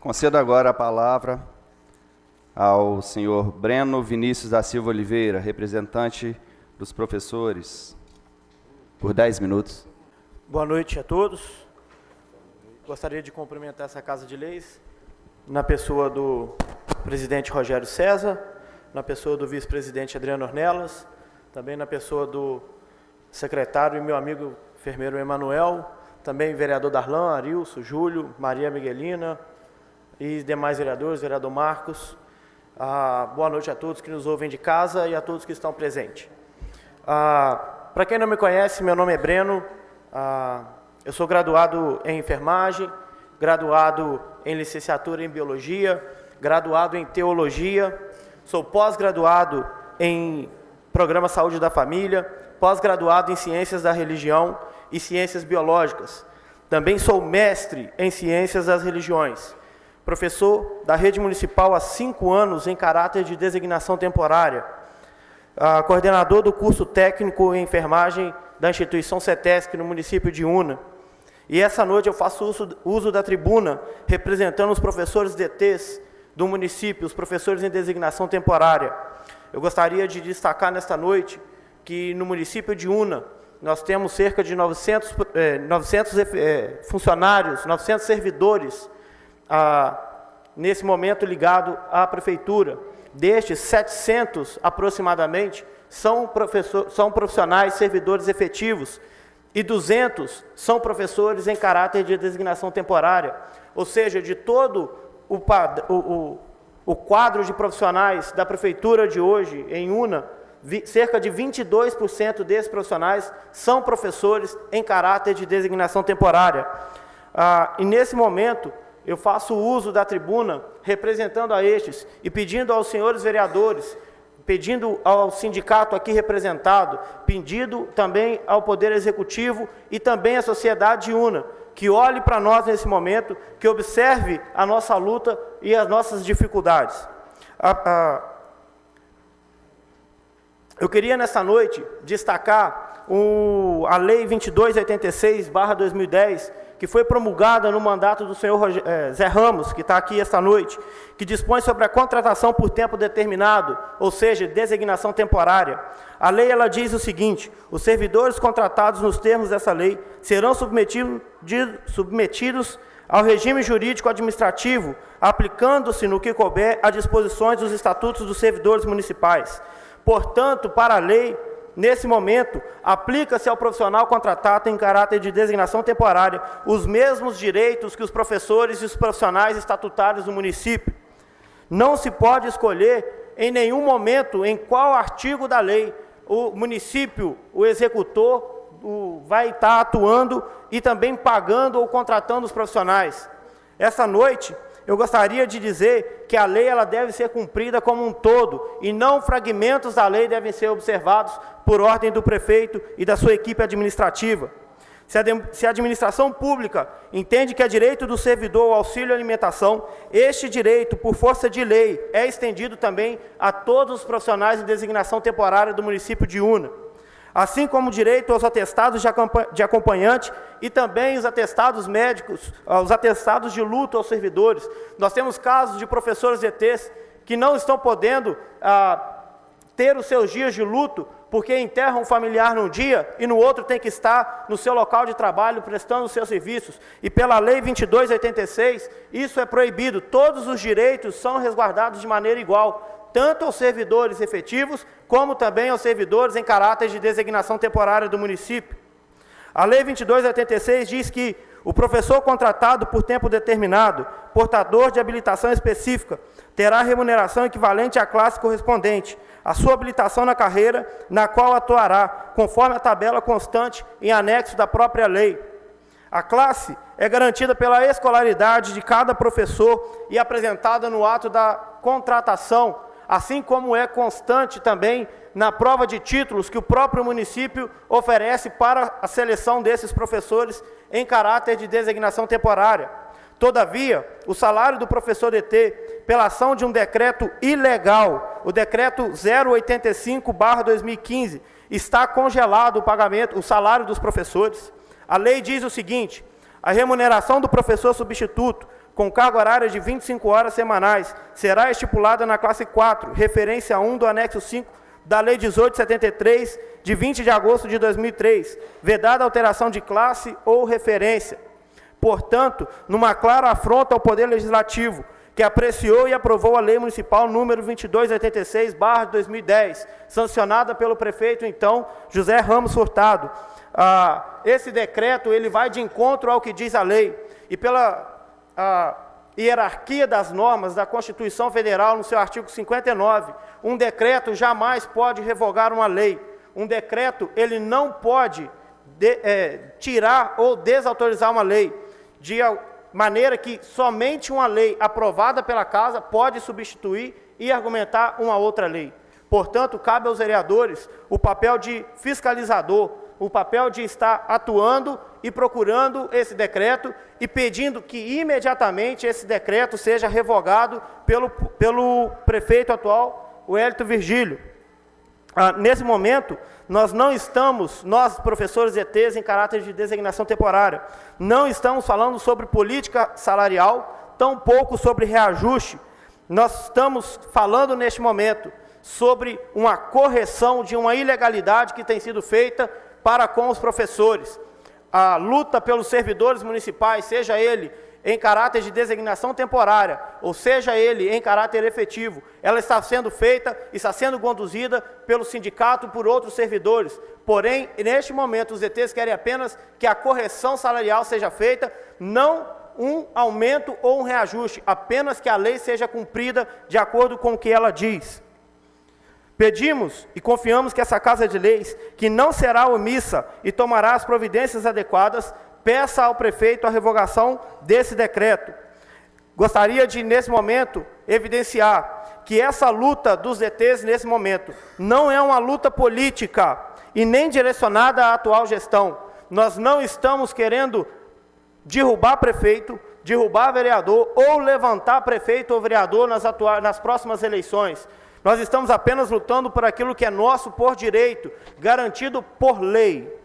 Concedo agora a palavra ao senhor Breno Vinícius da Silva Oliveira, representante dos professores, por 10 minutos. Boa noite a todos. Gostaria de cumprimentar essa Casa de Leis, na pessoa do presidente Rogério César, na pessoa do vice-presidente Adriano Ornelas, também na pessoa do secretário e meu amigo enfermeiro Emanuel, também vereador Darlan, Arilson, Júlio, Maria Miguelina e demais vereadores, vereador Marcos. Boa noite a todos que nos ouvem de casa e a todos que estão presentes. Para quem não me conhece, meu nome é Breno, eu sou graduado em enfermagem, graduado em licenciatura em biologia, graduado em teologia, sou pós-graduado em programa Saúde da Família, pós-graduado em ciências da religião e ciências biológicas. Também sou mestre em ciências das religiões. Professor da rede municipal há 5 anos em caráter de designação temporária. Coordenador do curso técnico em enfermagem da instituição CETESC no município de Una. E essa noite eu faço uso da tribuna representando os professores DTs do município, os professores em designação temporária. Eu gostaria de destacar nesta noite que no município de Una nós temos cerca de 900 funcionários, 900 servidores nesse momento ligado à prefeitura. Destes, 700 aproximadamente são profissionais servidores efetivos e 200 são professores em caráter de designação temporária. Ou seja, de todo o quadro de profissionais da prefeitura de hoje, em Una, cerca de 22% desses profissionais são professores em caráter de designação temporária. E nesse momento, eu faço uso da tribuna representando a estes e pedindo aos senhores vereadores, pedindo ao sindicato aqui representado, pedindo também ao Poder Executivo e também à sociedade de Una, que olhe para nós nesse momento, que observe a nossa luta e as nossas dificuldades. Eu queria, nessa noite, destacar a Lei 2286/2010, que foi promulgada no mandato do senhor Zé Ramos, que está aqui esta noite, que dispõe sobre a contratação por tempo determinado, ou seja, designação temporária. A lei ela diz o seguinte: os servidores contratados nos termos dessa lei serão submetidos ao regime jurídico administrativo, aplicando-se no que couber a disposições dos estatutos dos servidores municipais. Portanto, para a lei, nesse momento, aplica-se ao profissional contratado em caráter de designação temporária os mesmos direitos que os professores e os profissionais estatutários do município. Não se pode escolher em nenhum momento em qual artigo da lei o município, o executor, vai estar atuando e também pagando ou contratando os profissionais. Essa noite, eu gostaria de dizer que a lei ela deve ser cumprida como um todo e não fragmentos da lei devem ser observados por ordem do prefeito e da sua equipe administrativa. Se a administração pública entende que é direito do servidor o auxílio alimentação, este direito, por força de lei, é estendido também a todos os profissionais de designação temporária do município de Una. Assim como o direito aos atestados de acompanhante e também os atestados médicos, os atestados de luto aos servidores. Nós temos casos de professores ETs que não estão podendo ter os seus dias de luto porque enterram um familiar num dia e no outro tem que estar no seu local de trabalho prestando os seus serviços. E pela Lei 2286, isso é proibido. Todos os direitos são resguardados de maneira igual, tanto aos servidores efetivos, como também aos servidores em caráter de designação temporária do município. A Lei 2286 diz que o professor contratado por tempo determinado, portador de habilitação específica, terá remuneração equivalente à classe correspondente, à sua habilitação na carreira, na qual atuará, conforme a tabela constante em anexo da própria lei. A classe é garantida pela escolaridade de cada professor e apresentada no ato da contratação, assim como é constante também na prova de títulos que o próprio município oferece para a seleção desses professores em caráter de designação temporária. Todavia, o salário do professor DT, pela ação de um decreto ilegal, o decreto 085/2015, está congelado o pagamento, o salário dos professores. A lei diz o seguinte: a remuneração do professor substituto com carga horária de 25 horas semanais, será estipulada na classe 4, referência 1 do anexo 5 da Lei 1873, de 20 de agosto de 2003, vedada alteração de classe ou referência. Portanto, numa clara afronta ao Poder Legislativo, que apreciou e aprovou a Lei Municipal número 2286/2010, sancionada pelo prefeito, então, José Ramos Furtado. Esse decreto ele vai de encontro ao que diz a lei, e pela hierarquia das normas da Constituição Federal, no seu artigo 59, um decreto jamais pode revogar uma lei. Um decreto ele não pode tirar ou desautorizar uma lei, de maneira que somente uma lei aprovada pela Casa pode substituir e argumentar uma outra lei. Portanto, cabe aos vereadores o papel de fiscalizador, o papel de estar atuando e procurando esse decreto e pedindo que imediatamente esse decreto seja revogado pelo prefeito atual, o Hélito Virgílio. Nesse momento, nós professores ETs, em caráter de designação temporária, não estamos falando sobre política salarial, tampouco sobre reajuste. Nós estamos falando neste momento sobre uma correção de uma ilegalidade que tem sido feita para com os professores. A luta pelos servidores municipais, seja ele em caráter de designação temporária, ou seja ele em caráter efetivo, ela está sendo feita, está sendo conduzida pelo sindicato e por outros servidores. Porém, neste momento, os ETs querem apenas que a correção salarial seja feita, não um aumento ou um reajuste, apenas que a lei seja cumprida de acordo com o que ela diz. Pedimos e confiamos que essa Casa de Leis, que não será omissa e tomará as providências adequadas, peça ao prefeito a revogação desse decreto. Gostaria de, nesse momento, evidenciar que essa luta dos ETs, nesse momento, não é uma luta política e nem direcionada à atual gestão. Nós não estamos querendo derrubar prefeito, derrubar vereador ou levantar prefeito ou vereador nas próximas eleições. Nós estamos apenas lutando por aquilo que é nosso por direito, garantido por lei.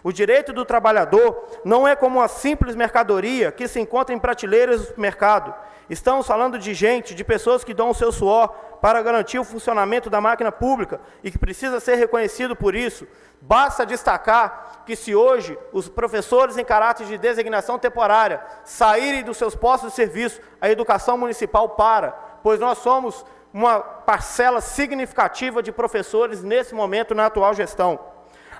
O direito do trabalhador não é como uma simples mercadoria que se encontra em prateleiras do supermercado. Estamos falando de gente, de pessoas que dão o seu suor para garantir o funcionamento da máquina pública e que precisa ser reconhecido por isso. Basta destacar que se hoje os professores em caráter de designação temporária saírem dos seus postos de serviço, a educação municipal para, pois nós somos uma parcela significativa de professores nesse momento na atual gestão.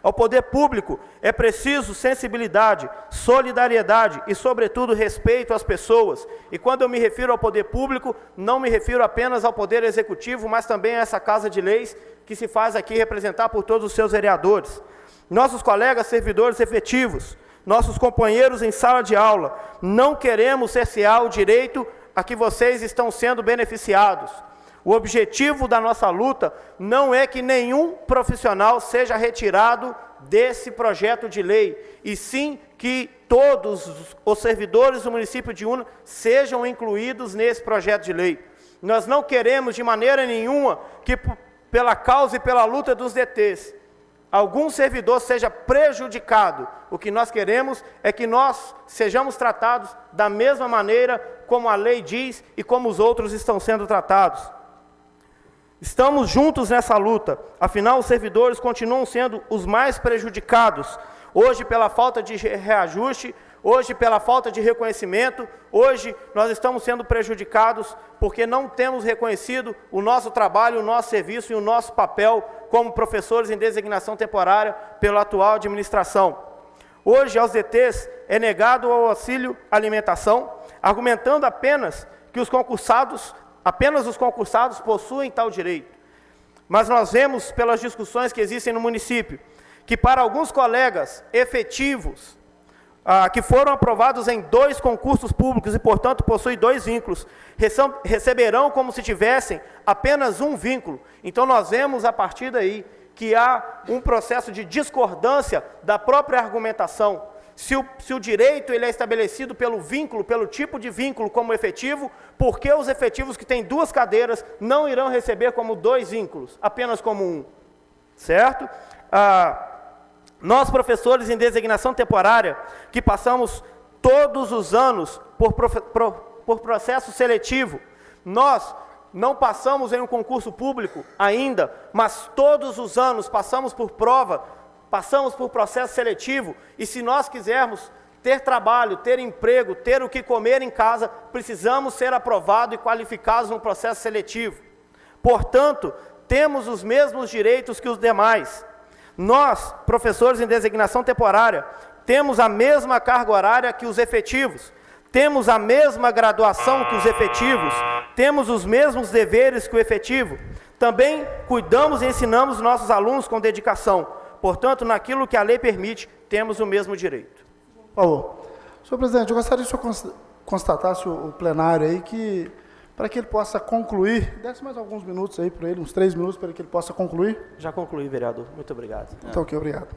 Ao poder público é preciso sensibilidade, solidariedade e, sobretudo, respeito às pessoas. E quando eu me refiro ao poder público, não me refiro apenas ao poder executivo, mas também a essa Casa de Leis que se faz aqui representar por todos os seus vereadores. Nossos colegas servidores efetivos, nossos companheiros em sala de aula, não queremos cercear o direito a que vocês estão sendo beneficiados. O objetivo da nossa luta não é que nenhum profissional seja retirado desse projeto de lei, e sim que todos os servidores do município de Una sejam incluídos nesse projeto de lei. Nós não queremos de maneira nenhuma que, pela causa e pela luta dos DTs, algum servidor seja prejudicado. O que nós queremos é que nós sejamos tratados da mesma maneira como a lei diz e como os outros estão sendo tratados. Estamos juntos nessa luta, afinal os servidores continuam sendo os mais prejudicados, hoje pela falta de reajuste, hoje pela falta de reconhecimento, hoje nós estamos sendo prejudicados porque não temos reconhecido o nosso trabalho, o nosso serviço e o nosso papel como professores em designação temporária pela atual administração. Hoje aos DTs é negado o auxílio alimentação, argumentando apenas que apenas os concursados possuem tal direito. Mas nós vemos, pelas discussões que existem no município, que para alguns colegas efetivos, que foram aprovados em 2 concursos públicos e, portanto, possuem 2 vínculos, receberão como se tivessem apenas um vínculo. Então, nós vemos, a partir daí, que há um processo de discordância da própria argumentação. Se o direito ele é estabelecido pelo vínculo, pelo tipo de vínculo como efetivo, por que os efetivos que têm 2 cadeiras não irão receber como 2 vínculos, apenas como um? Certo? Nós, professores em designação temporária, que passamos todos os anos, por processo seletivo. Nós não passamos em um concurso público ainda, mas todos os anos passamos por prova, passamos por processo seletivo, e se nós quisermos ter trabalho, ter emprego, ter o que comer em casa, precisamos ser aprovados e qualificados no processo seletivo. Portanto, temos os mesmos direitos que os demais. Nós, professores em designação temporária, temos a mesma carga horária que os efetivos, temos a mesma graduação que os efetivos, temos os mesmos deveres que o efetivo. Também cuidamos e ensinamos nossos alunos com dedicação. Portanto, naquilo que a lei permite, temos o mesmo direito. Por favor. Senhor presidente, eu gostaria que o senhor constatasse o plenário aí, que, para que ele possa concluir, desse mais alguns minutos aí para ele, uns 3 minutos, para que ele possa concluir. Já concluí, vereador. Muito obrigado. Então, ok, obrigado.